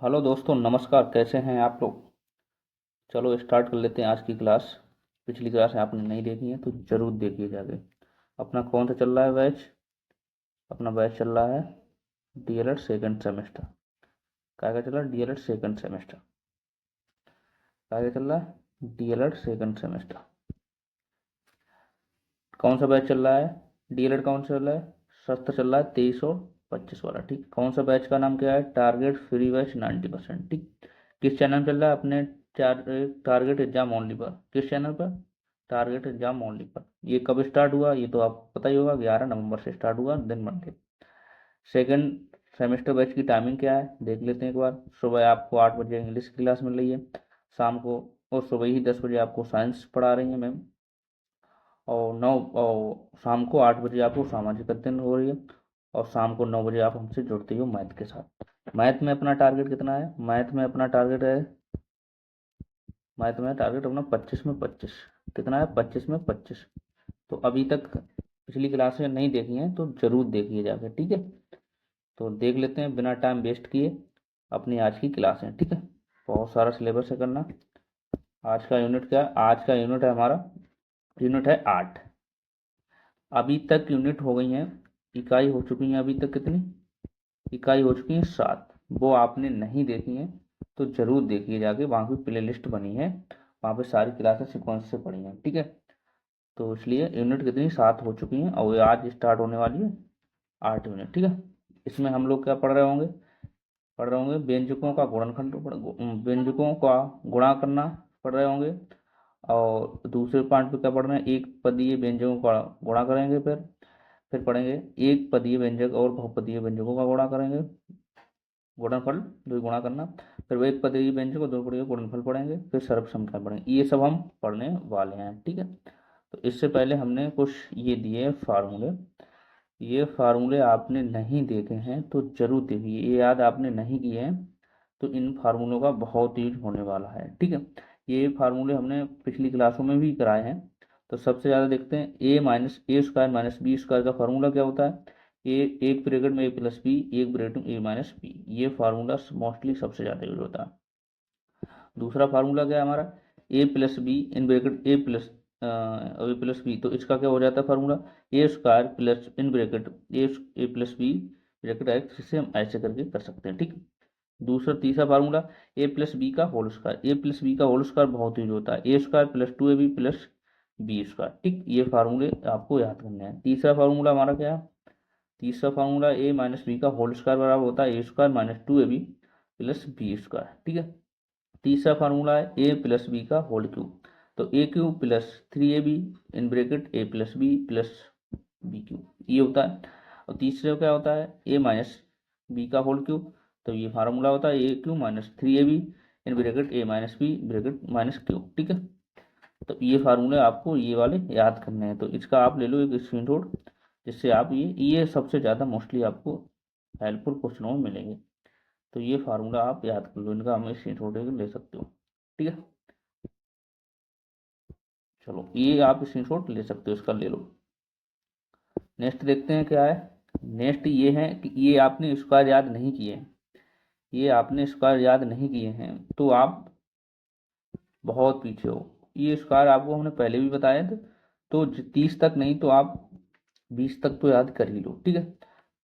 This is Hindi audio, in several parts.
हेलो दोस्तों, नमस्कार। कैसे हैं आप लोग? चलो स्टार्ट कर लेते हैं आज की क्लास। पिछली क्लास आपने नहीं देखी है तो ज़रूर देखिए जाके। अपना कौन सा चल रहा है बैच? अपना बैच चल रहा है डीएलएड सेकंड सेमेस्टर। क्या चल रहा है? DElEd second semester. क्या चल रहा है? DElEd second semester. कौन सा बैच चल रहा है? डीएलएड कौन सा चल रहा है? सस्ता चल रहा है 23 और 25 वाला। ठीक, कौन सा बैच का नाम क्या है? Target free batch 90%। ठीक, किस चैनल चल रहा है अपने? टारगेट एग्जाम ओनली पर। किस चैनल पर? टारगेट एग्जाम ओनली पर। ये कब स्टार्ट हुआ ये तो आपको पता ही होगा, 11 नवंबर से स्टार्ट हुआ, दिन मंडे। सेकंड सेमेस्टर बैच की टाइमिंग क्या है देख लेते हैं एक बार। सुबह आपको 8 बजे इंग्लिश की क्लास मिल रही है, शाम को और सुबह ही 10 बजे आपको साइंस पढ़ा रही है मैम, और 8 बजे आपको सामाजिक अध्ययन हो रही है, और शाम को 9 बजे आप हमसे जुड़ते हो मैथ के साथ। मैथ में अपना टारगेट कितना है? मैथ में टारगेट अपना 25 में 25। कितना है? 25 में 25। तो अभी तक पिछली क्लासें नहीं देखी हैं तो जरूर देखिए जाके, ठीक है। तो देख लेते हैं बिना टाइम वेस्ट किए अपनी आज की क्लासें, ठीक है। बहुत सारा सिलेबस है करना। आज का यूनिट क्या है? आज का यूनिट है हमारा, यूनिट है 8। अभी तक यूनिट हो गई हैं, इकाई हो चुकी हैं अभी तक कितनी? इकाई हो चुकी हैं 7। वो आपने नहीं देखी हैं तो जरूर देखिए जाके, वहाँ की प्ले लिस्ट बनी है, वहाँ पे सारी क्लासें सिक्वेंस से पढ़ी हैं, ठीक है। तो इसलिए यूनिट कितनी? 7 हो चुकी हैं और ये आज स्टार्ट होने वाली है 8 यूनिट, ठीक है। इसमें हम लोग क्या पढ़ रहे होंगे व्यंजकों का गुणनखंड, व्यंजकों का गुणा करना पढ़ रहे होंगे। और दूसरे पार्ट पे क्या पढ़ रहे हैं? एक पदीय व्यंजकों का गुणा करेंगे। फिर पढ़ेंगे एक पदीय व्यंजक और बहुपदीय व्यंजकों का गुणा करेंगे, गुणनफल, जो गुणा करना। फिर वो एक पदीय व्यंजक और दो पदीय गुणनफल पढ़ेंगे। फिर सर्वसम्मता पढ़ेंगे। ये सब हम पढ़ने वाले हैं, ठीक है। तो इससे पहले हमने कुछ ये दिए फार्मूले। ये फार्मूले आपने नहीं देखे हैं तो जरूर देखिए, ये याद आपने नहीं किए हैं तो इन फार्मूलों का बहुत यूज होने वाला है, ठीक है। ये फार्मूले हमने पिछली क्लासों में भी कराए हैं। तो सबसे ज़्यादा देखते हैं, a - a² - b² का फार्मूला क्या होता है? ए, एक ब्रैकेट में a+b, एक ब्रैकेट में a - b। ये फार्मूला मोस्टली सबसे ज़्यादा यूज होता है। दूसरा फार्मूला क्या है हमारा? a+b इन ब्रैकेट a+b, तो इसका क्या हो जाता है formula? a² plus in bracket a+b bracket x, जिसे हम ऐसे करके कर सकते हैं, ठीक। तीसरा फार्मूला a+b का होल स्क्वायर बहुत यूज होता है, a² plus 2ab plus b², ठीक। ये फार्मूले आपको याद करने हैं। तीसरा फार्मूला हमारा क्या है? तीसरा फार्मूला a - b का होल स्क्वायर बराबर होता है a² - 2ab प्लस b², ठीक है। तीसरा फार्मूला है a+b का होल क्यूब, तो a³ plus 3ab in bracket a+b plus b³ ये होता है। और तीसरे क्या होता है? a - b का होल क्यूब, तो ये फार्मूला होता है a³ - 3ab in bracket a - b bracket minus cube, ठीक है। तो ये फार्मूले आपको ये वाले याद करने हैं, तो इसका आप ले लो एक स्क्रीनशॉट, जिससे आप ये सबसे ज़्यादा मोस्टली आपको हेल्पफुल क्वेश्चनों में मिलेंगे। तो ये फार्मूला आप याद कर लो, इनका हमें स्क्रीनशॉट ले सकते हो, ठीक है। चलो ये आप स्क्रीनशॉट ले सकते हो, इसका ले लो। नेक्स्ट देखते हैं क्या है। नेक्स्ट ये है कि ये आपने स्क्वायर याद नहीं किए हैं, ये आपने स्क्वायर याद नहीं किए हैं तो आप बहुत पीछे हो। ये स्क्वायर आपको हमने पहले भी बताया था, तो 30 तक नहीं तो आप 20 तक तो याद कर ही लो, ठीक है।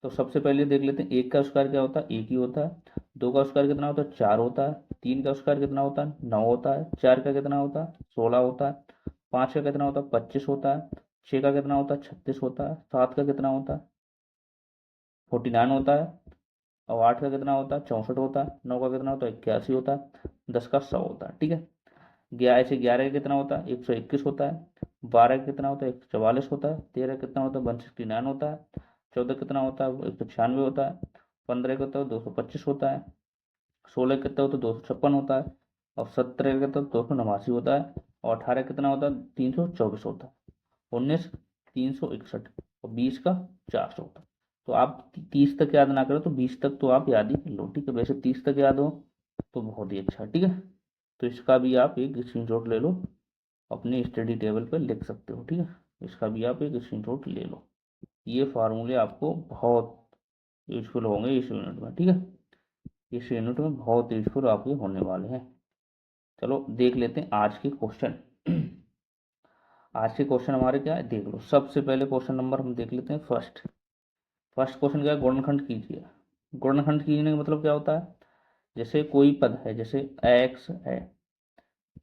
तो सबसे पहले देख लेते हैं, एक का स्क्वायर क्या होता है? एक ही होता है। दो का स्क्वायर कितना होता है? 4 होता है। तीन का स्क्वायर कितना होता है? 9 होता है। चार का कितना होता है? 16 होता है। पाँच का कितना होता है? 25 होता है। छः का कितना होता है? 36 होता है। सात का कितना होता है? 49 होता है। और आठ का कितना होता है? 64 होता है। नौ का कितना होता है? 81 होता है। 10 का 100 होता है, ठीक है। 11 का कितना होता है? 121 होता है। 12 का कितना होता है? 144 होता है। 13 का कितना होता है? 169 होता है। 14 कितना होता है? 196 होता है। 15 का होता है? 225 होता है। 16 कितना होता है? 256 होता है। और 17 का कितना? 289 होता है। और 18 कितना होता है? 324 होता है। 19 361। और 20 का 400 होता है। तो आप 30 तक याद ना करो तो 20 तक तो आप याद ही कर लो, ठीक है। वैसे 30 तक याद हो तो बहुत ही अच्छा, ठीक है। तो इसका भी आप एक स्क्रीनशॉट ले लो, अपने स्टडी टेबल पर लिख सकते हो, ठीक है। इसका भी आप एक स्क्रीनशॉट ले लो। ये फार्मूले आपको बहुत यूजफुल होंगे इस यूनिट में, ठीक है। इस यूनिट में बहुत यूजफुल आपके होने वाले हैं। चलो देख लेते हैं आज के क्वेश्चन। आज के क्वेश्चन हमारे क्या है देख लो। सबसे पहले क्वेश्चन नंबर हम देख लेते हैं फर्स्ट क्वेश्चन क्या है, गुणनखंड कीजिए। गुणनखंड कीजिए का मतलब क्या होता है, जैसे कोई पद है, जैसे एक्स है,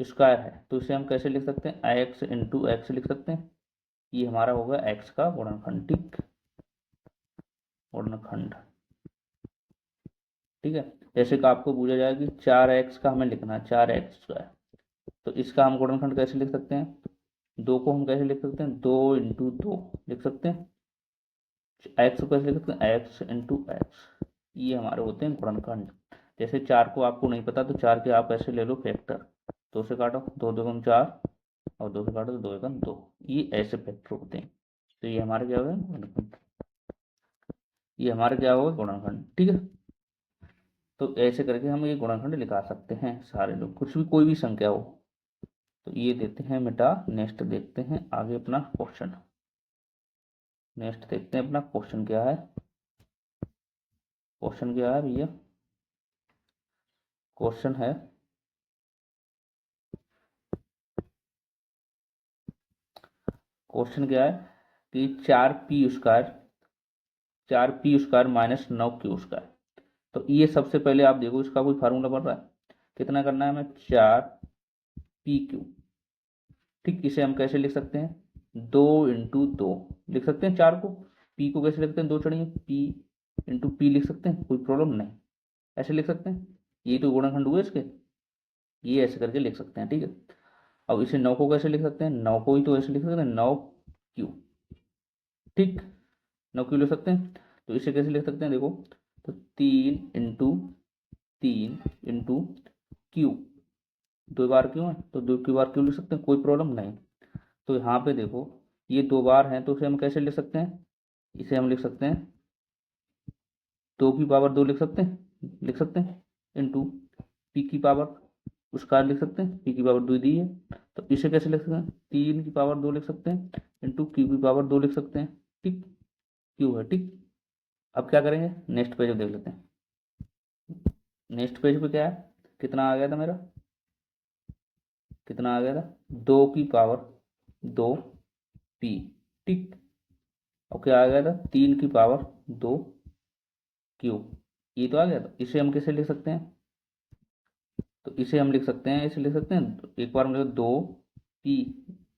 स्क्वायर है, तो इसे हम कैसे लिख सकते हैं, एक्स इंटू एक्स लिख सकते हैं। ये हमारा होगा एक्स का गुणनखंड, ठीक, गुणनखंड, ठीक है। जैसे कि आपको पूछा जाए कि 4x का हमें लिखना है, 4x², तो इसका हम गुणनखंड कैसे लिख सकते हैं, दो को हम कैसे लिख सकते हैं, 2 इंटू 2 लिख सकते हैं। एक्स को कैसे लिख सकते हैं, एक्स इंटू एक्स। ये हमारे होते हैं गुणनखंड। जैसे 4 को आपको नहीं पता तो 4 के आप ऐसे ले लो फैक्टर, 2 से काटो, 2×2=4 और 2 से काटो तो 2×2, ये ऐसे फैक्टर होते हैं। तो ये हमारे क्या होगा गुणनखंड, ये हमारे क्या होगा गुणनखंड, ठीक है। तो ऐसे करके हम ये गुणनखंड निकाल सकते हैं सारे लोग, कुछ भी कोई भी संख्या हो। तो ये देते हैं मिटा। नेक्स्ट देखते हैं आगे अपना क्वेश्चन। नेक्स्ट देखते हैं अपना क्वेश्चन क्या है। क्वेश्चन क्या है भैया, क्वेश्चन है क्वेश्चन क्या है कि 4p² माइनस 9q²। तो ये सबसे पहले आप देखो इसका कोई फार्मूला पड़ रहा है, कितना करना है हमें, 4pq, ठीक। इसे हम कैसे लिख सकते हैं, 2×2 लिख सकते हैं। 4 को, p को कैसे लिखते हैं, 2 चढ़िए, p×p लिख सकते हैं, कोई प्रॉब्लम नहीं, ऐसे लिख सकते हैं। ये तो गुणनखंड हुए इसके, ये ऐसे करके लिख सकते हैं, ठीक है। अब इसे 9 को कैसे लिख सकते हैं, 9 को ही तो ऐसे लिख सकते हैं, 9q, ठीक, 9q लिख सकते हैं। तो इसे कैसे लिख सकते हैं देखो, तो 3×3 × q, 2 बार क्यों है तो 2 बार क्यों लिख सकते हैं, कोई प्रॉब्लम नहीं। तो यहाँ पे देखो ये 2 बार हैं तो इसे हम कैसे लिख सकते हैं, इसे हम लिख सकते हैं 2 की पावर 2 लिख सकते हैं इंटू p की पावर² लिख सकते हैं, p की पावर 2 दी है। तो इसे कैसे लिख सकते हैं, 3 की पावर 2 लिख सकते हैं इंटू q की पावर 2 लिख सकते हैं, ठीक, क्यू है, ठीक। अब क्या करेंगे, नेक्स्ट पेज देख लेते हैं। नेक्स्ट पेज पे क्या है, कितना आ गया था मेरा, कितना आ गया था, 2 की पावर 2 p, ठीक। और क्या आ गया था, 3 की पावर 2 q, ये तो आ गया था। इसे हम कैसे लिख सकते हैं, तो इसे हम लिख सकते हैं, इसे लिख सकते हैं एक बार में 2p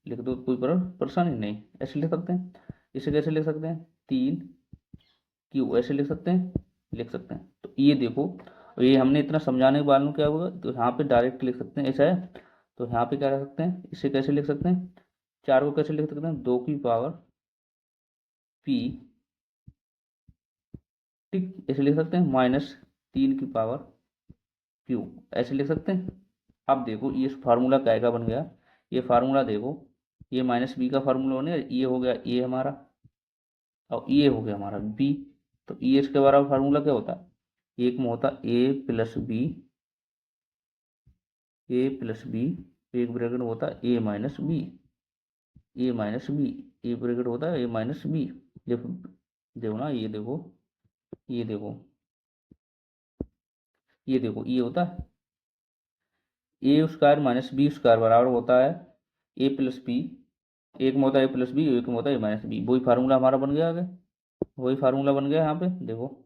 लिख दो, कोई परेशानी नहीं, ऐसे लिख सकते हैं। इसे कैसे लिख सकते हैं, 3q ऐसे लिख सकते हैं। तो ये देखो, ये हमने इतना समझाने के बाद में क्या होगा, तो यहाँ पे डायरेक्ट लिख सकते हैं, ऐसा है। तो यहाँ पे क्या रख सकते हैं, इसे कैसे लिख सकते हैं, 4 को कैसे लिख सकते हैं, 2 की पावर p, ठीक, ऐसे लिख सकते हैं, माइनस 3 की पावर q, ऐसे लिख सकते हैं। अब देखो ये फार्मूला क्या का बन गया, ये फार्मूला देखो, ये माइनस बी का फार्मूला बने, ये हो गया ए हमारा, और ये हो गया हमारा बी। तो ये इसके बराबर फार्मूला क्या होता है, एक में होता ए प्लस बी, एक ब्रैकेट में होता है A minus B, A bracket होता है a-b। देखो देखो ना, ये देखो, ये देखो, ये देखो, ये होता है a² - b² बराबर होता है a+b, एक में होता है a+b, एक में होता है a-b। वही फार्मूला हमारा बन गया आगे, वही फार्मूला बन गया यहाँ पे देखो,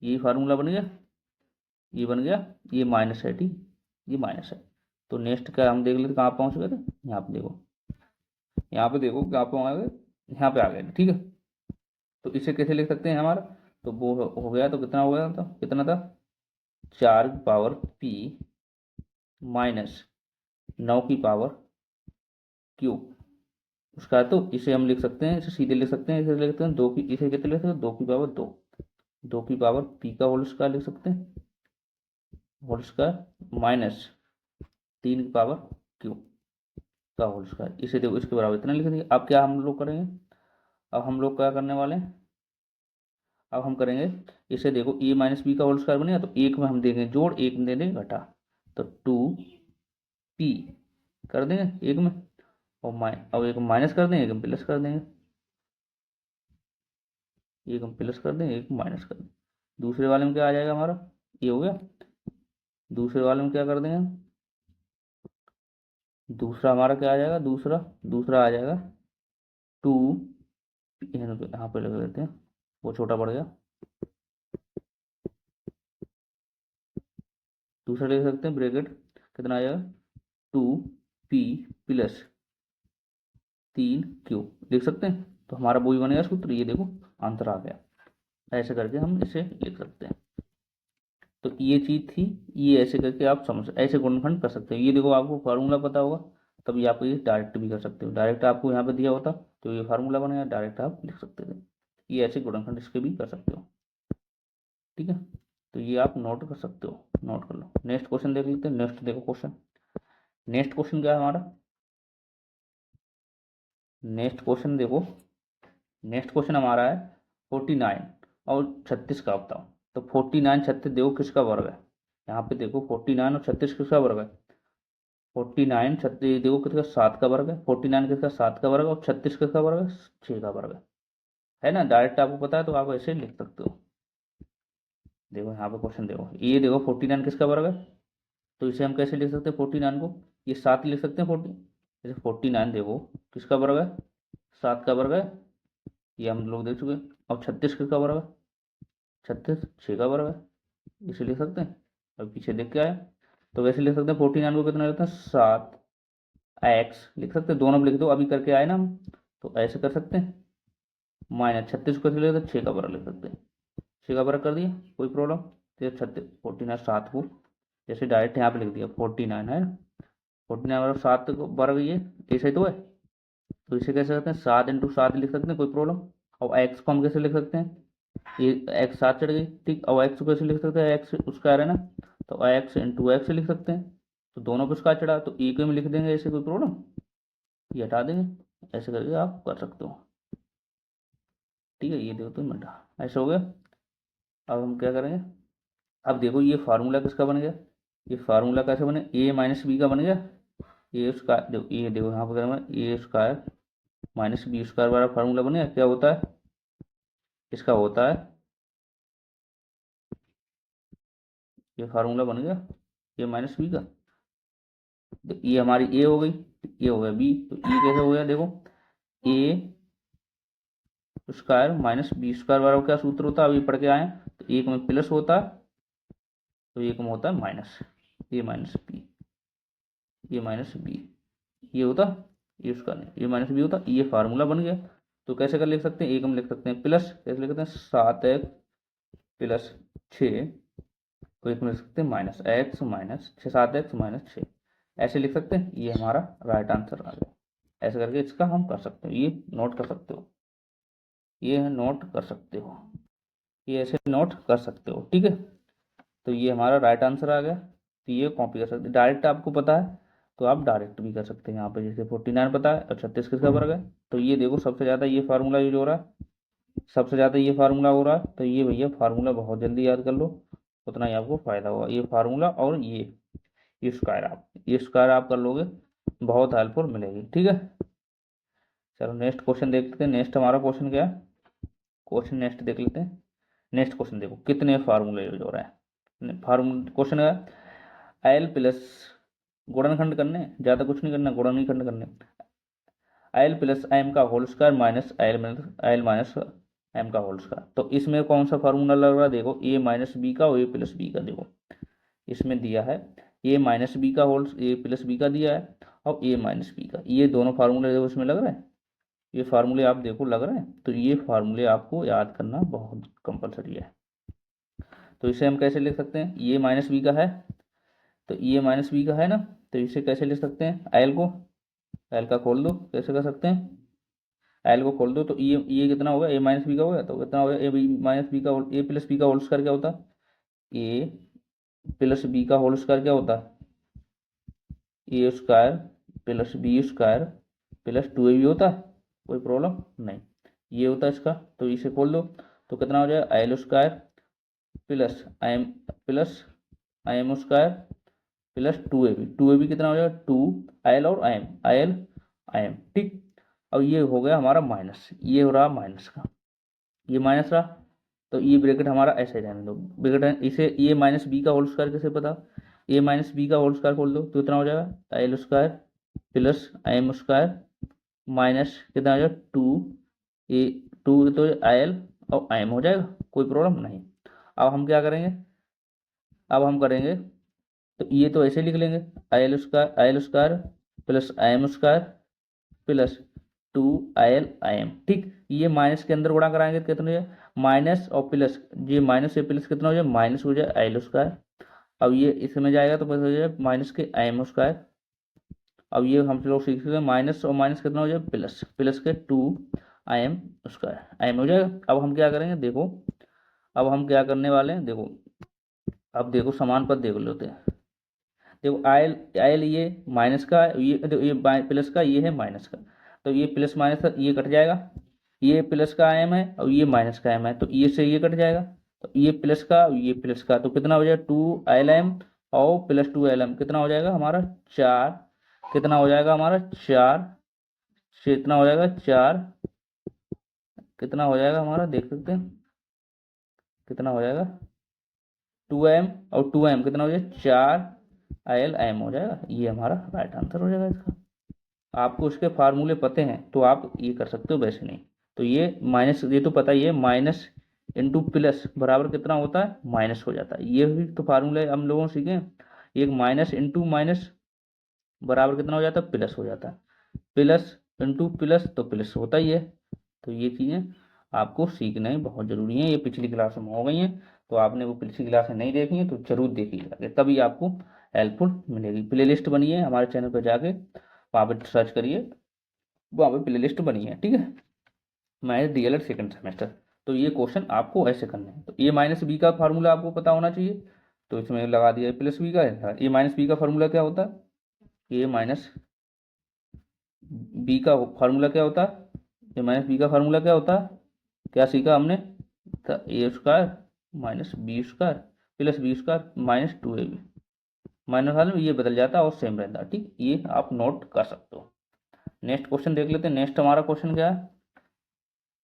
यही फार्मूला बन गया, ये बन गया, ये माइनस है, ठीक, ये माइनस है। तो नेक्स्ट क्या हम देख लेते, कहाँ पहुँच गए थे, यहाँ पे देखो, यहाँ पे देखो कहाँ पे आ गए, यहाँ पे आ गए, ठीक है। तो इसे कैसे लिख सकते हैं हमारा, तो वो हो गया, तो कितना हो गया था, कितना था, 4 की पावर p माइनस 9 की पावर q, उसका, तो इसे हम लिख सकते हैं, इसे सीधे लिख सकते हैं, इसे लिख सकते हैं इसे कितने लिख सकते हैं, 2 की पावर 2, 2 की पावर p का होल स्क्वायर लिख सकते हैं, होल स्क्वायर माइनस 3 की पावर q का होल स्क्वायर। इसे देखो इसके बराबर इतना लिख देंगे। अब क्या हम लोग करेंगे, अब हम लोग क्या करने वाले हैं, अब हम करेंगे, इसे देखो a-b का होल स्क्वायर बनेगा, तो एक में हम देंगे जोड़, एक में दे देंगे घटा, तो 2p कर देंगे एक में, और अब एक माइनस कर देंगे, एक में प्लस कर देंगे, एक हम प्लस कर देंगे, एक माइनस कर देंगे। दूसरे वाले में क्या आ जाएगा हमारा, ये हो गया। दूसरे वाले में क्या कर देंगे, दूसरा हमारा क्या आ जाएगा, दूसरा दूसरा आ जाएगा 2, यहाँ पे लगा देते हैं, वो छोटा पड़ गया। दूसरा लिख सकते हैं ब्रैकेट, कितना आ जाएगा 2p प्लस 3q लिख सकते हैं। तो हमारा वही बनेगा सूत्र, ये देखो आंसर आ गया। ऐसे करके हम इसे लिख सकते हैं। तो ये चीज़ थी, ये ऐसे करके आप समझ ऐसे गुणनखंड कर सकते हो। ये देखो आपको फार्मूला पता होगा तभी आप ये डायरेक्ट भी कर सकते हो। डायरेक्ट आपको यहाँ पे दिया होता तो ये फार्मूला बनेगा, डायरेक्ट आप लिख सकते थे। ये ऐसे गुणनखंड इसके भी कर सकते हो, ठीक है। तो ये आप नोट कर सकते हो, नोट कर लो। नेक्स्ट क्वेश्चन देख लेते हैं। नेक्स्ट देखो क्वेश्चन, नेक्स्ट क्वेश्चन क्या है हमारा, नेक्स्ट क्वेश्चन देखो। नेक्स्ट क्वेश्चन हमारा है 49 और 36 का बताओ। तो 49 36 देखो किसका वर्ग है, यहाँ पे देखो 49 और 36 किसका वर्ग है। 49 36 देखो किसका 7 का वर्ग है, 49 किसका 7 का वर्ग है और 36 किसका वर्ग है 6 का वर्ग है ना। डायरेक्ट आपको पता है तो आप ऐसे लिख सकते हो। देखो यहाँ पे क्वेश्चन देखो, ये देखो 49 किसका वर्ग है, तो इसे हम कैसे लिख सकते हैं 49 को, ये 7 लिख सकते हैं 40, जैसे 49 देखो किसका वर्ग है 7 का वर्ग है, ये हम लोग देख चुके हैं। और 36 किसका वर्ग है, 36 6 का वर्ग है, इसे लिख सकते हैं। अब पीछे देख के आए तो वैसे लिख सकते हैं 49 को कितना लिखते हैं 7 एक्स लिख सकते हैं, दोनों में लिख दो, अभी करके आए ना हम, तो ऐसे कर सकते हैं। माइनस 36 को कैसे लिख सकते हैं 6 का वर्ग लिख सकते हैं, 6 का वर्ग कर दिया, कोई प्रॉब्लम। तो 36 49 7 को जैसे डायरेक्ट यहाँ पे लिख दिया 49 है, 49 वर्ग 7 को वर्ग, ये ऐसे तो है। तो इसे कैसे करते हैं 7 इंटू 7 लिख सकते हैं, कोई प्रॉब्लम। और एक्स को हम कैसे लिख सकते हैं, ये एक्स 7 चढ़ गई ठीक। और एक्स को कैसे लिख सकते हैं, एक्स उसका है ना, तो एक्स इंटू एक्स लिख सकते हैं। तो दोनों को उसका चढ़ा तो एक में लिख देंगे, ऐसे कोई प्रॉब्लम, ये हटा देंगे। ऐसे करके आप कर सकते हो, ठीक है। ये देखो तो मिनट ऐसा हो गया। अब हम क्या करेंगे, अब देखो ये फार्मूला किसका बन गया, ये फार्मूला कैसे बने, ए माइनस बी का बन गया। ए स्क्वायर देखो, ये देखो यहाँ पर करेंगे ए स्क्वायर माइनस बी स्क्वायर वाला फार्मूला बन गया। क्या होता है इसका, होता है ये फार्मूला बन गया ए माइनस बी का। तो ये हमारी ए हो गई, ये हो गया बी, तो ये कैसे हो गया देखो, ए स्क्वायर माइनस बी स्क्वायर बराबर क्या सूत्र होता है, अभी पढ़ के आए हैं। तो एक में प्लस होता है तो एक में होता है माइनस, ए माइनस बी, ये माइनस बी, ये होता, ये उसका नहीं, ये माइनस बी होता, ये फार्मूला बन गया। तो कैसे कर लिख सकते हैं, एक हम लिख सकते हैं प्लस, कैसे लिख सकते हैं 7x प्लस 6, तो एक में लिख सकते हैं minus x minus 6, 7x minus 6, ऐसे लिख सकते हैं। ये हमारा राइट आंसर आ गया। ऐसे करके इसका हम कर सकते हो, ये नोट कर सकते हो, ये नोट कर सकते हो, ये ऐसे नोट कर सकते हो, ठीक है। तो ये हमारा राइट आंसर आ गया। तो ये कॉपी कर सकते हैं, डायरेक्ट आपको पता है तो आप डायरेक्ट भी कर सकते हैं। यहाँ पे जैसे 49 पता है और 36 किसका वर्ग है, तो ये देखो सबसे ज़्यादा ये फार्मूला यूज हो रहा है, सबसे ज़्यादा ये फार्मूला हो रहा है। तो ये भैया फार्मूला बहुत जल्दी याद कर लो, उतना ही आपको फायदा होगा। ये फार्मूला और ये स्क्वायर, आप ये स्क्वायर आप कर लोगे, बहुत हेल्पफुल मिलेगी, ठीक है। चलो नेक्स्ट क्वेश्चन देखते हैं। नेक्स्ट हमारा क्वेश्चन क्या है, क्वेश्चन नेक्स्ट देख लेते हैं। नेक्स्ट क्वेश्चन देखो कितने फार्मूले यूज हो रहे हैं। फार्मूला क्वेश्चन है एल प्लस, गुणनखंड करने, ज़्यादा कुछ नहीं करना, गुणन नहीं खंड करने। एल प्लस एम का whole square minus L minus M का होल स्क्वायर। तो इसमें कौन सा फार्मूला लग रहा है देखो, ए माइनस बी का और ए प्लस बी का। देखो इसमें दिया है ए माइनस बी का होल, ए प्लस बी का दिया है और ए माइनस बी का, ये दोनों फार्मूले देखो इसमें लग रहे हैं। ये फार्मूले आप देखो लग रहे हैं, तो ये फार्मूले आपको याद करना बहुत कंपलसरी है। तो इसे हम कैसे लिख सकते हैं, ये माइनस बी का है, तो ये माइनस बी का है ना, तो इसे कैसे लिख सकते हैं, एल को, एल का खोल दो, कैसे कर सकते हैं, एल को खोल दो तो ये कितना होगा, ए माइनस बी का होगा, तो कितना होगा ए बी माइनस बी का, ए प्लस बी का होल स्क्वायर क्या होता है, ए प्लस बी का होल स्क्वायर क्या होता है, A square plus B square plus 2ab होता है, कोई प्रॉब्लम नहीं, ये होता है इसका। तो इसे खोल दो तो कितना हो जाएगा, L square plus I am square plus 2ab, 2ab कितना हो जाएगा 2 एल और आई एम, आई एम, ठीक। अब ये हो गया हमारा माइनस, ये हो रहा माइनस का, ये माइनस रहा, तो ये ब्रैकेट हमारा ऐसे रहने दो, ब्रैकेट इसे ए माइनस बी का होल स्क्वायर कैसे पता, ए माइनस बी का होल स्क्वायर खोल दो तो कितना हो जाएगा L square plus M square minus कितना हो जाएगा ए टू तो एल और एम हो जाएगा, कोई प्रॉब्लम नहीं। अब हम क्या करेंगे, अब हम करेंगे तो ये तो ऐसे लिख लेंगे L square plus M square plus 2l ठीक। ये माइनस के अंदर गुणा कराएंगे तो कितना हो जाए माइनस और प्लस, ये माइनस से प्लस कितना हो जाए माइनस हो जाए एल स्क्वायर। अब ये इसमें जाएगा तो पता हो जाए माइनस के एम स्क्वायर। अब ये हम लोग सीख सकते हैं माइनस और माइनस कितना हो जाए प्लस, प्लस के 2m स्क्वायर एम हो जाएगा। अब हम क्या करेंगे देखो, अब हम क्या करने वाले हैं देखो, अब देखो समान पद देख लेते हैं। देखो आयल आयल ये माइनस का, ये प्लस का, ये है माइनस का, तो ये प्लस माइनस का ये कट जाएगा, ये प्लस का एम है और ये माइनस का एम है, तो ये से ये कट जाएगा, तो ये प्लस का ये प्लस का, तो कितना हो जाएगा 2lm और प्लस 2lm कितना हो जाएगा हमारा 4, कितना हो जाएगा हमारा 4 से इतना हो जाएगा 4, कितना हो जाएगा हमारा देख सकते हैं कितना हो जाएगा 2m और 2m कितना हो जाएगा 4lm हो जाएगा, ये हमारा राइट आंसर हो जाएगा इसका। आपको उसके फार्मूले पते हैं तो आप ये कर सकते हो, वैसे नहीं तो ये माइनस, ये तो पता ही है माइनस इंटू प्लस बराबर कितना होता है माइनस हो जाता है, ये भी तो फार्मूले हम लोगों ने सीखे। एक माइनस इंटू माइनस बराबर कितना हो जाता है प्लस हो जाता है, प्लस इंटू प्लस तो प्लस होता ही है। तो ये चीज़ें आपको सीखना ही बहुत ज़रूरी है, ये पिछली क्लास में हो गई हैं, तो आपने वो पिछली क्लासें नहीं देखी हैं तो जरूर देखिएगा, तभी आपको हेल्पफुल मिलेगी। प्ले लिस्ट बनी है हमारे चैनल पर जाके वहाँ पर सर्च करिए, वहाँ पे प्ले लिस्ट बनी है, ठीक है। मैथ डीएलएड सेकंड सेमेस्टर, तो ये क्वेश्चन आपको ऐसे करने हैं। तो ए माइनस बी का फार्मूला आपको पता होना चाहिए, तो इसमें लगा दिया प्लस बी का है। ए माइनस बी का फार्मूला क्या होता है, ए माइनस बी का फार्मूला क्या होता है, ए माइनस बी का फार्मूला क्या होता है, क्या सीखा हमने, A square minus B square plus B square minus 2ab, minus वाले में ये बदल जाता है और सेम रहता है, ठीक। ये आप नोट कर सकते हो। नेक्स्ट क्वेश्चन देख लेते हैं। नेक्स्ट हमारा क्वेश्चन क्या है,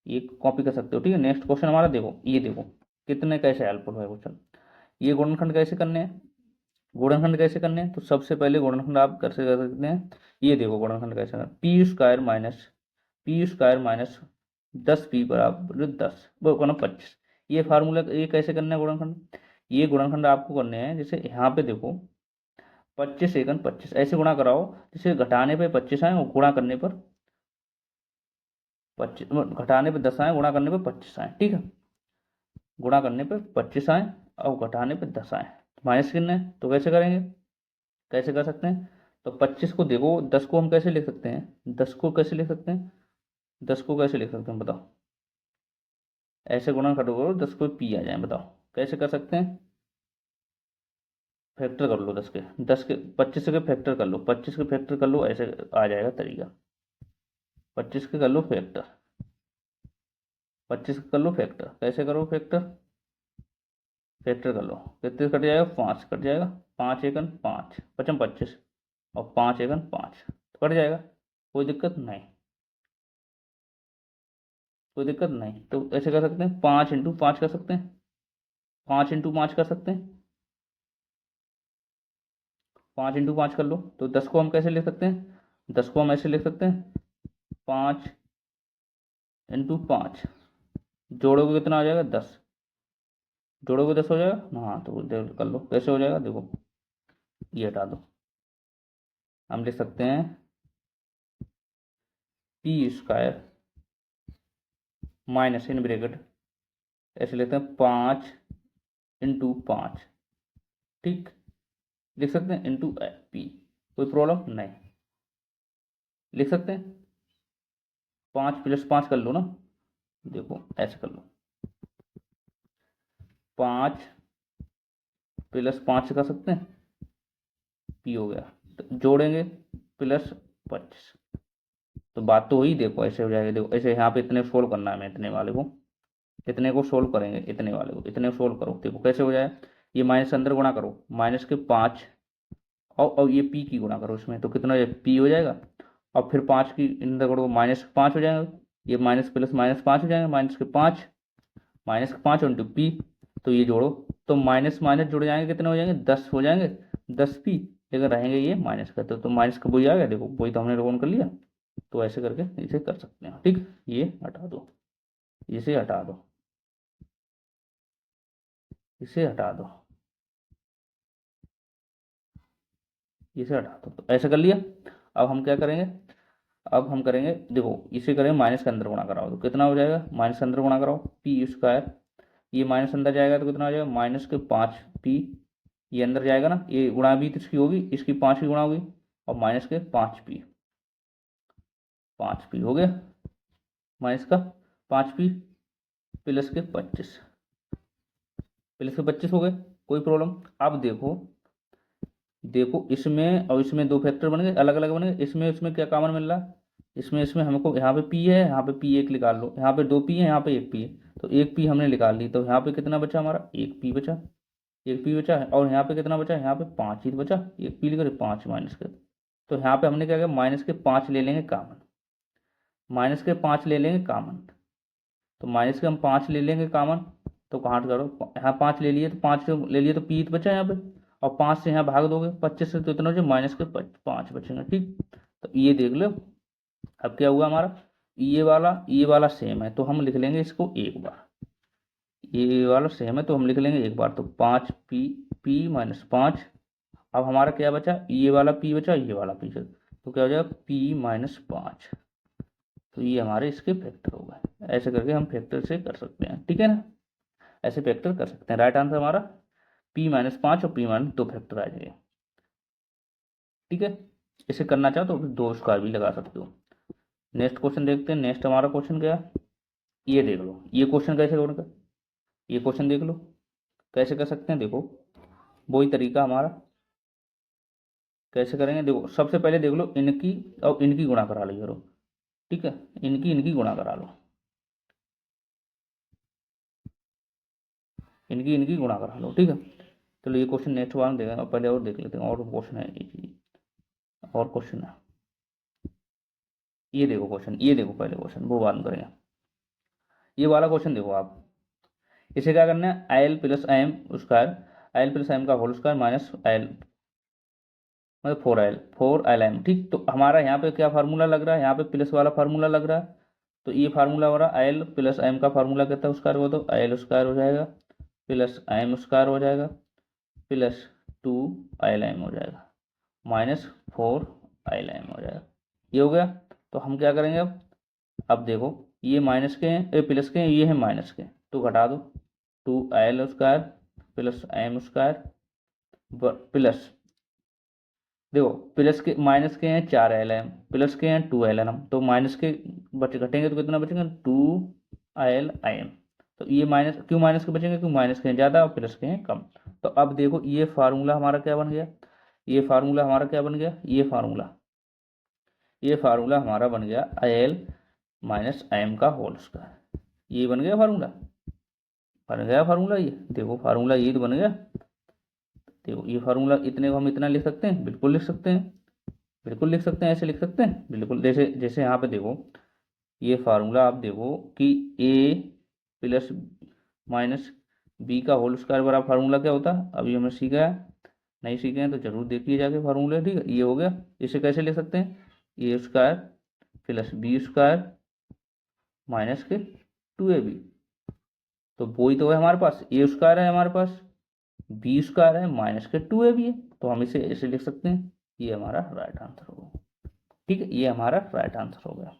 ये कॉपी कर सकते हो, ठीक है। नेक्स्ट क्वेश्चन हमारा देखो, ये देखो कितने कैसे हेल्पफुल है क्वेश्चन। ये गुणनखंड कैसे करने हैं, गुणनखंड कैसे करने हैं, तो सबसे पहले गुणनखंड आप कैसे कर सकते हैं, ये देखो गुणनखंड कैसे करना, पी स्क्वायर माइनस 10p बराबर 10 वो करना 25, ये फार्मूला ये कैसे करना है गुणनखंड, ये गुणनखंड आपको करने हैं जैसे यहाँ पे देखो 25 एकन 25 ऐसे गुणा कराओ, जैसे घटाने पे 25 आए और गुणा करने पर 25, घटाने पे 10 आए गुणा करने पे 25 आए, ठीक है। गुणा करने पे 25 आए और घटाने पे 10 आए, माइनस कितने हैं तो कैसे करेंगे, कैसे कर सकते हैं, तो 25 को देखो 10 को हम कैसे लिख सकते हैं, 10 को कैसे लिख सकते हैं, 10 को कैसे लिख सकते हैं बताओ, ऐसे गुणा करो 10 को पी आ जाए, बताओ कैसे कर सकते हैं, फैक्टर कर लो 10 के 25 के फैक्टर कर लो, 25 के फैक्टर कर लो, ऐसे आ जाएगा तरीका, 25 के कर लो फैक्टर, 25 कर लो फैक्टर, कैसे करो फैक्टर, फैक्टर कर लो कितने कट जाएगा 5 कट जाएगा, 5 एकन 5 पचम 25 और 5 एकन 5 कट जाएगा, कोई दिक्कत नहीं, कोई दिक्कत नहीं। तो ऐसे कर सकते हैं 5 इंटू 5 कर सकते हैं, 5 इंटू 5 कर सकते हैं, 5 इंटू 5 कर लो। तो 10 को हम कैसे लिख सकते हैं, 10 को हम ऐसे लिख सकते हैं 5 इंटू 5, जोड़ोगे कितना आ जाएगा 10, जोड़ोगे 10 हो जाएगा, हाँ तो कर लो कैसे हो जाएगा देखो, ये हटा दो, हम लिख सकते हैं P square minus in bracket ऐसे लेते हैं 5 इंटू 5, ठीक, लिख सकते हैं इंटू पी, कोई प्रॉब्लम नहीं, लिख सकते हैं 5 प्लस 5 कर लो ना, देखो ऐसे कर लो 5 प्लस 5 कर सकते हैं, पी हो गया, तो जोड़ेंगे प्लस 25, तो बात तो हुई, देखो ऐसे हो जाएगा, देखो ऐसे यहाँ पे इतने सोल्व करना है, मैं इतने वाले को, इतने को सोल्व करेंगे, इतने वाले को इतने सोल्व करो, देखो कैसे हो जाए, ये माइनस अंदर गुणा करो माइनस के 5 और ये पी की गुणा करो इसमें, तो कितना पी हो जाएगा, और फिर 5 की अंदर करो -5 हो जाएगा, ये माइनस प्लस -5 हो जाएगा, माइनस के 5 -5 इंटू पी, तो ये जोड़ो तो माइनस माइनस जुड़ जाएंगे, कितने हो जाएंगे 10 हो जाएंगे, 10 पी, लेकिन रहेंगे ये माइनस का, तो माइनस का वही आ गया, देखो वही तो हमने रोन कर लिया। तो ऐसे करके इसे कर सकते हैं, ठीक। ये हटा दो, इसे हटा दो, इसे हटा दो, इसे हटा दो, तो ऐसे कर लिया। अब हम क्या करेंगे, अब हम करेंगे, देखो इसे करेंगे माइनस के अंदर गुणा कराओ, तो कितना हो जाएगा, माइनस के अंदर गुणा कराओ पी स्क्वायर, ये माइनस अंदर जाएगा तो कितना हो जाएगा -5 पी, ये अंदर जाएगा ना, ये गुणा भी तो इसकी होगी, इसकी 5 की गुणा होगी, और -5 पी, 5 पी हो गया, माइनस का 5 पी प्लस के 25, प्लस के 25 हो गए, कोई प्रॉब्लम। अब देखो, देखो इसमें और इसमें दो फैक्टर बन गए, अलग अलग बन गए, इसमें इसमें क्या कॉमन मिल रहा है, इसमें इसमें हमको यहाँ पे पी है, यहाँ पे पी एक निकाल लो, यहाँ पे 2 पी है, यहाँ पे 1 पी है, तो 1 पी हमने निकाल ली, तो यहाँ पे कितना बचा हमारा 1 पी बचा, 1 पी बचा है, और यहाँ पे कितना बचा, यहाँ पे 5 ही बचा, 1 पी लेकर 5 माइनस के, तो यहाँ पे हमने क्या किया, -5 ले लेंगे कॉमन, -5 ले लेंगे कॉमन, तो माइनस के हम 5 ले लेंगे कॉमन, तो कहाँ करो, यहाँ 5 ले लिए, तो 5 ले लिए तो पी बचा यहाँ पे, और 5 से यहाँ भाग दोगे 25 से, तो इतना हो जाए -5 बचेंगे, ठीक। तो ये देख लो, अब क्या हुआ हमारा, ये वाला सेम है, तो हम लिख लेंगे इसको एक बार, ये वाला सेम है तो हम लिख लेंगे एक बार, तो 5 पी, पी -5, अब हमारा क्या बचा, ये वाला पी बचा, ये वाला पी बचा, तो क्या हो जाएगा P-5, तो ये हमारे इसके फैक्टर हो गए, ऐसे करके हम फैक्टर से कर सकते हैं, ठीक है ना, ऐसे फैक्टर कर सकते हैं। राइट आंसर हमारा P-5 और P-2 फैक्टर आ जाएगा, ठीक है। इसे करना चाहो तो 2 स्क्वायर भी लगा सकते हो। नेक्स्ट क्वेश्चन देखते हैं, नेक्स्ट हमारा क्वेश्चन क्या है, ये देख लो, ये क्वेश्चन कैसे होगा, ये क्वेश्चन देख लो कैसे कर सकते हैं, देखो वही तरीका हमारा, कैसे करेंगे, देखो सबसे पहले देख लो, इनकी और इनकी गुणा करा लो करो, ठीक है, इनकी गुणा करा लो, इनकी गुणा करा लो, ठीक है। चलो ये क्वेश्चन नेक्स्ट बार देखेंगे, पहले और देख लेते हैं, और क्वेश्चन है और क्वेश्चन है, ये देखो क्वेश्चन, ये देखो पहले क्वेश्चन, वो बात करेंगे। ये वाला क्वेश्चन देखो आप, इसे क्या करना है, आई प्लस एम स्क्वायर, आई प्लस एम का होल स्क्वायर माइनस एल, मतलब 4 एल एम, ठीक। तो हमारा यहाँ पे क्या फार्मूला लग रहा है, यहाँ पे प्लस वाला फार्मूला लग रहा है, तो ये फार्मूला हो रहा है एल प्लस एम का फार्मूला कितना स्क्वायर हो, तो एल स्क्वायर हो जाएगा प्लस एम स्क्वायर हो जाएगा प्लस 2 एल एम हो जाएगा -4 एल एम हो जाएगा, ये हो गया। तो हम क्या करेंगे अब देखो ये माइनस के हैं, प्लस के हैं, ये है माइनस के, तो घटा दो, 2 L square plus M square plus, देखो प्लस के माइनस के हैं 4 एल एम, प्लस के हैं 2 एल एम, तो माइनस के बचे घटेंगे तो कितना बचेगा 2 एल एम, तो ये माइनस क्यों, माइनस के बचेंगे क्यों, माइनस के हैं ज़्यादा और प्लस के हैं कम। तो अब देखो ये फार्मूला हमारा क्या बन गया, ये फार्मूला हमारा क्या बन गया, ये फार्मूला हमारा बन गया एल माइनस एम का होल स्क्वायर, ये बन गया फार्मूला, बन गया फार्मूला, ये देखो फार्मूला ये तो बन गया, देखो ये फार्मूला, इतने को हम इतना लिख सकते हैं, बिल्कुल लिख सकते हैं, बिल्कुल लिख सकते हैं, ऐसे लिख सकते हैं बिल्कुल, जैसे जैसे यहाँ पे देखो ये फार्मूला आप देखो कि ए प्लस माइनस बी का होल स्क्वायर बराबर फार्मूला क्या होता है, अभी हमने सीखा है, नहीं सीखे हैं तो जरूर देखिए जाके फार्मूला, ठीक है। ये हो गया, इसे कैसे लिख सकते हैं, A square plus B square minus के 2ab, तो वही तो है हमारे पास, ए स्क्वायर है हमारे पास, बी स्क्वायर है माइनस के 2ab है, तो हम इसे ऐसे लिख सकते हैं, ये हमारा राइट आंसर होगा, ठीक है, ये हमारा राइट आंसर हो गया।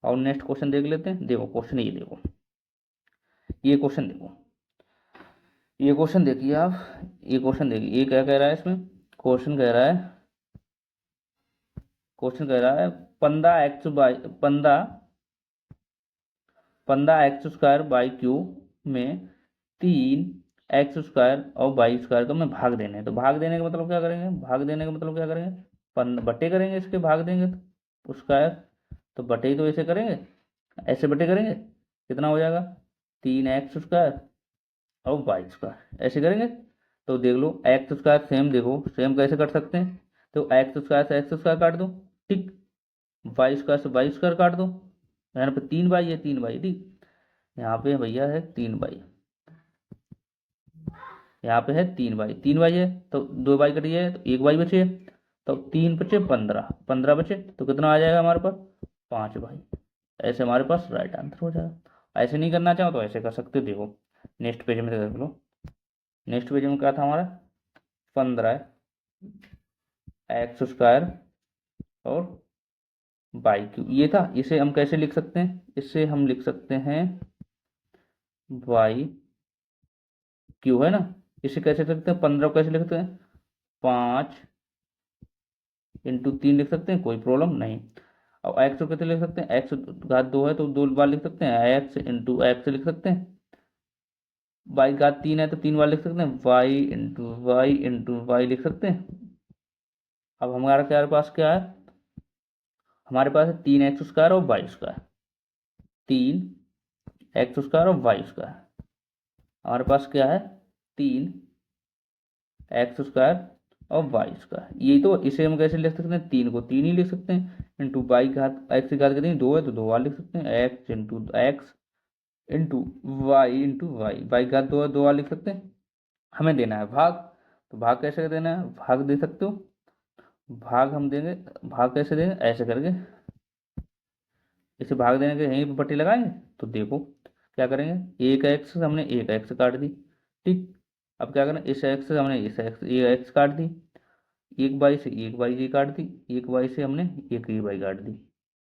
और नेक्स्ट क्वेश्चन देख लेते हैं, देखो क्वेश्चन ये देखो, ये क्वेश्चन देखो, ये क्वेश्चन देखिए आप, ये क्वेश्चन देखिए, ये क्या कह रहा है इसमें, क्वेश्चन कह रहा है, क्वेश्चन कह रहा है 15x² में 3x² और y² का मैं भाग देने हैं, तो भाग देने का मतलब क्या करेंगे, भाग देने का मतलब क्या करेंगे, बटे करेंगे, इसके भाग देंगे तो स्क्वायर, तो बटे ही तो ऐसे करेंगे, ऐसे बटे करेंगे, कितना हो जाएगा 3x² और y², ऐसे करेंगे। तो देख लो x² सेम, देखो सेम कैसे कर सकते हैं, तो x² से x² काट दो, ठीक, y² से y² काट दो, यहाँ पे 3y है, 3y, ठीक, यहाँ पे भैया है 3 बाई, यहाँ पे है 3 बाई, 3 बाई है तो 2 बाई कटी है तो 1 बाई बचे, तो 3 बचे 15, 15 बचे तो कितना आ जाएगा हमारे पास 5 बाई। ऐसे हमारे पास राइट आंसर हो जाएगा। ऐसे नहीं करना चाहो तो ऐसे कर सकते हो। देखो नेक्स्ट पेज में देख लो, नेक्स्ट पेज में क्या था हमारा 15 x² और बाई क्यू ये था। इसे हम कैसे लिख सकते हैं, इसे हम लिख सकते हैं वाई क्यू है ना। इसे कैसे लिख सकते हैं, 15 को कैसे लिख सकते हैं 5 × 3 लिख सकते हैं, कोई प्रॉब्लम नहीं। अब एक्स को कैसे लिख सकते हैं, एक्स घात 2 है तो 2 बार लिख सकते हैं, x लिख सकते हैं। वाई घात 3 है तो 3 बार लिख सकते हैं, y लिख सकते हैं। अब हमारा क्या पास क्या है, हमारे पास है 3x² और y², 3x² और y²। हमारे पास क्या है 3x² और y²। यही तो, इसे हम कैसे लिख सकते हैं, 3 को 3 ही लिख सकते हैं, इंटू बाई घात एक्स की घात कितनी 2 है तो 2 बार लिख सकते हैं, x into X into Y by घात 2 है 2 बार लिख सकते हैं। हमें देना है भाग, तो भाग कैसे देना है, भाग दे सकते हो, भाग हम देंगे, भाग कैसे देंगे ऐसे करके, इसे भाग देने के यहीं पर पट्टी लगाएंगे। तो देखो क्या करेंगे, एक एक्स हमने एक एक्स काट दी, ठीक। अब क्या करें, इस एक्स से हमने इस एक्स ये एक्स काट दी, एक बाई से एक बाई ये काट दी, एक बाई से हमने एक ये बाई काट दी,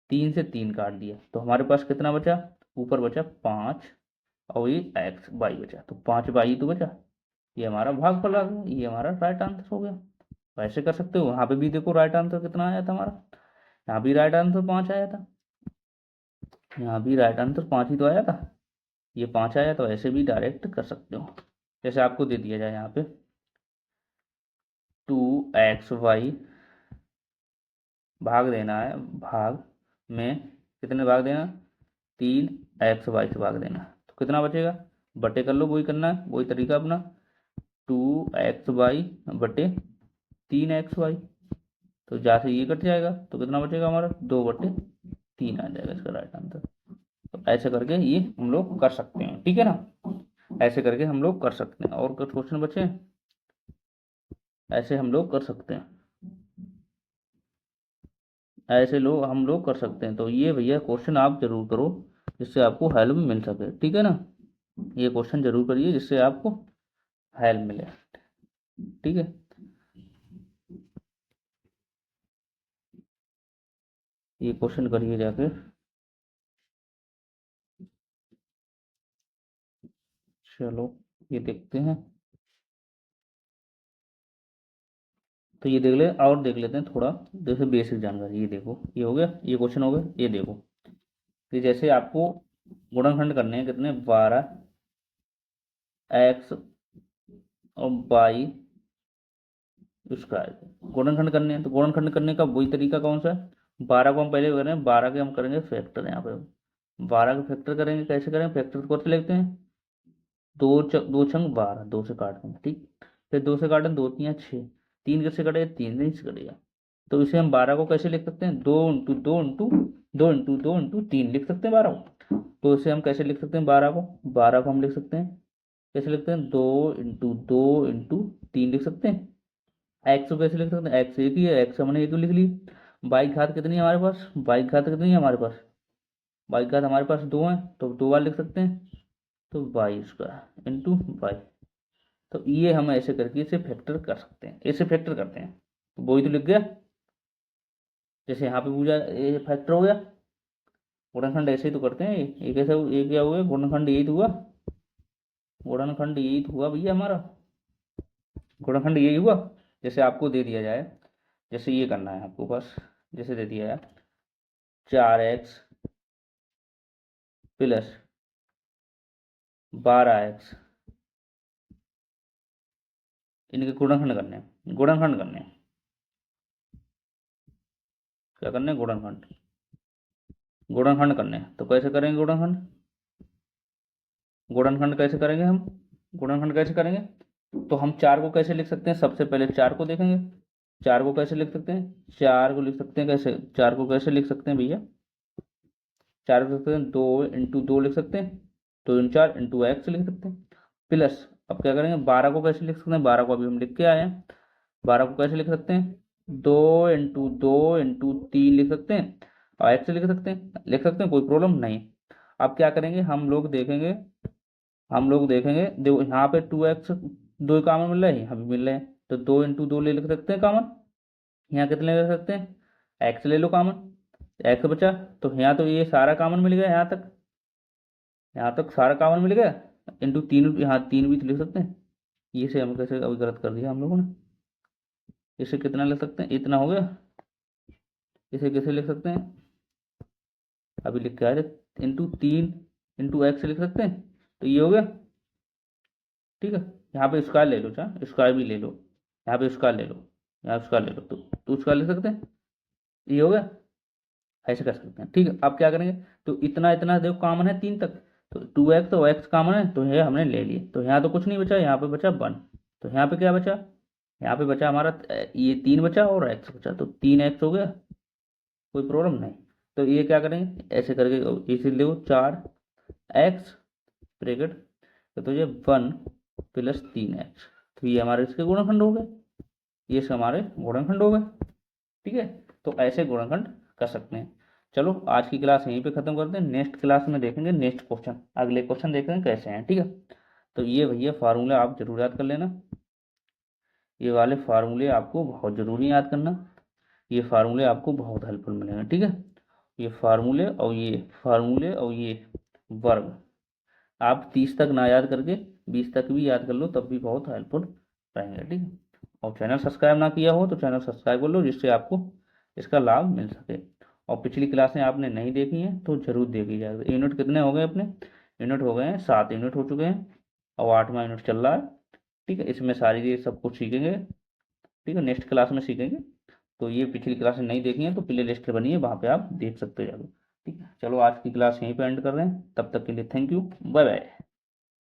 3 से 3 काट दिया तो हमारे पास कितना बचा, ऊपर बचा 5 और ये एक्स बाई बचा, तो 5 बाई तो बचा। ये हमारा भागफल आ गया, ये हमारा राइट आंसर हो गया। वैसे कर सकते हो, यहाँ पे भी देखो राइट आंसर कितना आया था हमारा, यहाँ भी राइट आंसर 5 आया था, यहाँ भी राइट आंसर 5 ही तो आया था, ये 5 आया, तो ऐसे भी डायरेक्ट कर सकते हो। जैसे आपको दे दिया जाए यहाँ पे 2xy, भाग देना है, भाग में कितने भाग देना, 3xy से भाग देना, तो कितना बचेगा, बटे कर लो, वही करना है वही तरीका अपना, 2xy बटे 3xy, तो जहाँ से ये कट जाएगा तो कितना बचेगा हमारा 2/3 आ जाएगा इसका राइट आंसर। तो ऐसे करके ये हम लोग कर सकते हैं, ठीक है ना, ऐसे करके हम लोग कर सकते हैं। और कुछ क्वेश्चन बचे हैं, ऐसे हम लोग कर सकते हैं, ऐसे लोग हम लोग कर सकते हैं। तो ये भैया क्वेश्चन आप जरूर करो जिससे आपको हेल्प मिल सके, ठीक है ना, ये क्वेश्चन जरूर करिए जिससे आपको हेल्प मिले, ठीक है। ये क्वेश्चन करिए जाके, चलो ये देखते हैं। तो ये देख ले, और देख लेते हैं थोड़ा, जैसे बेसिक जानकारी, ये देखो ये हो गया, ये क्वेश्चन हो गया। ये देखो कि जैसे आपको गुणनखंड करने हैं कितने 12x और बाई स्क्वायर, गुणनखंड करने हैं। तो गुणनखंड करने का वही तरीका कौन सा है, 12 को हम पहले करें, 12 के हम करेंगे फैक्टर, यहाँ पे 12 का फैक्टर करेंगे, कैसे करेंगे, फैक्टर को लिखते हैं, दो छंग 12, 2 से काट देंगे, ठीक। फिर 2 से काटें, 2×3 = 6, 3 कैसे कटेगा, 3 से कटेगा। तो इसे हम 12 को कैसे लिख सकते हैं, 2 × 2 × 2 × 2 × 3 लिख सकते हैं 12 को। तो इसे हम कैसे लिख सकते हैं, 12 को हम लिख सकते हैं, कैसे लिखते हैं, 2 × 2 × 3 लिख सकते हैं। एक्स को कैसे लिख सकते हैं, एक्स एक ही है, एक्स हमने एक लिख ली। बाई घात कितनी है हमारे पास, बाई घात कितनी है हमारे पास, बाई घात हमारे पास 2 है तो 2 बार लिख सकते हैं, तो y² इंटू बाई। तो ये हम ऐसे करके इसे फैक्टर कर सकते हैं, ऐसे फैक्टर करते हैं, तो वही तो लिख गया। जैसे यहाँ पे पूजा ये फैक्टर हो गया, गुणनखंड ऐसे ही तो करते हैं, ये कैसे, ये क्या हुआ, गुणनखंड यही तो हुआ, गुणनखंड यही तो हुआ भैया हमारा, गुणनखंड यही हुआ। जैसे आपको दे दिया जाए, जैसे ये करना है आपको बस, जैसे दे दिया है 4x प्लस 12x, इनके गुणनखंड करने हैं, गुणनखंड करने हैं, क्या करने हैं, गुणनखंड, गुणनखंड करने हैं। तो कैसे करेंगे गुणनखंड, गुणनखंड कैसे करेंगे हम, गुणनखंड कैसे करेंगे, तो हम 4 को कैसे लिख सकते हैं, सबसे पहले 4 को देखेंगे, 4 को कैसे लिख सकते हैं, 4 को लिख सकते हैं कैसे, 4 को कैसे लिख सकते हैं भैया, 4 को लिख सकते हैं 2 × 2 लिख सकते हैं, 2 दूनी 4 इंटू एक्स लिख सकते हैं, प्लस अब क्या करेंगे 12 को कैसे लिख सकते हैं, 12 को अभी हम लिख के आए हैं, 12 को कैसे लिख सकते हैं, 2 इंटू 3 लिख सकते हैं, और एक्स लिख सकते हैं, कोई प्रॉब्लम नहीं। अब क्या करेंगे हम लोग देखेंगे देखो यहाँ पे 2x 2 कॉमन मिल रहा है, यहाँ भी मिल रहे हैं, तो 2 इंटू 2 ले लिख सकते हैं कॉमन, यहाँ कितने ले सकते हैं, एक्स ले लो कॉमन, एक्स बचा, तो यहाँ तो ये सारा कॉमन मिल गया, यहाँ तक सारा कॉमन मिल गया, इंटू 3, यहाँ 3 भी तो लिख सकते हैं, ये से हम कैसे अभी गलत कर दिया हम लोगों ने, इसे कितना लिख सकते हैं, इतना हो गया, इसे कैसे लिख सकते हैं, अभी लिख के आए थे, इंटू 3 इंटू एक्स लिख सकते हैं, तो ये हो गया, ठीक है। यहाँ पे स्क्वायर ले लो, चाहे स्क्वायर भी ले लो, यहाँ पे स्क्वायर ले लो, यहाँ स्क्वायर ले लो, तो स्क्वायर लिख सकते हैं, ये हो गया, ऐसे कर सकते हैं, ठीक है। अब क्या करेंगे, तो इतना इतना देखो कॉमन है 3 तक, तो 2x तो x कॉमन है, तो ये हमने ले लिए, तो यहाँ तो कुछ नहीं बचा, यहाँ पे बचा 1, तो यहाँ पे क्या बचा, यहाँ पे बचा हमारा ये 3 बचा और x बचा, तो 3x हो गया, कोई प्रॉब्लम नहीं। तो ये क्या करेंगे ऐसे करके, इसे लो 4x ब्रैकेट, तो ये 1 प्लस 3x, तो ये हमारे इसके गुणनखंड हो गए, ये हमारे गुणनखंड हो गए, ठीक है। तो ऐसे गुणनखंड कर सकते हैं। चलो आज की क्लास यहीं पे खत्म करते हैं, नेक्स्ट क्लास में देखेंगे नेक्स्ट क्वेश्चन, अगले क्वेश्चन देखेंगे कैसे हैं, ठीक है। तो ये भैया फार्मूला आप जरूर याद कर लेना, ये वाले फार्मूले आपको बहुत ज़रूरी याद करना, ये फार्मूले आपको बहुत हेल्पफुल मिलेंगे, ठीक है। ये फार्मूले और ये वर्ग आप 30 तक ना याद करके 20 तक भी याद कर लो, तब भी बहुत हेल्पफुल रहेंगे, ठीक है। और चैनल सब्सक्राइब ना किया हो तो चैनल सब्सक्राइब कर लो, जिससे आपको इसका लाभ मिल सके। और पिछली क्लासें आपने नहीं देखी हैं तो जरूर देखी जाए। यूनिट कितने हो गए अपने, यूनिट हो गए हैं 7 यूनिट हो चुके हैं, और 8वां यूनिट चल रहा है, ठीक है। इसमें सारी चीज़ सब कुछ सीखेंगे, ठीक है, नेक्स्ट क्लास में सीखेंगे। तो ये पिछली क्लासें नहीं देखी हैं तो प्ले लिस्ट बनी है, वहाँ पे आप देख सकते हो जाकर, ठीक है। चलो आज की क्लास यहीं पे एंड कर रहे हैं, तब तक के लिए थैंक यू, बाय बाय।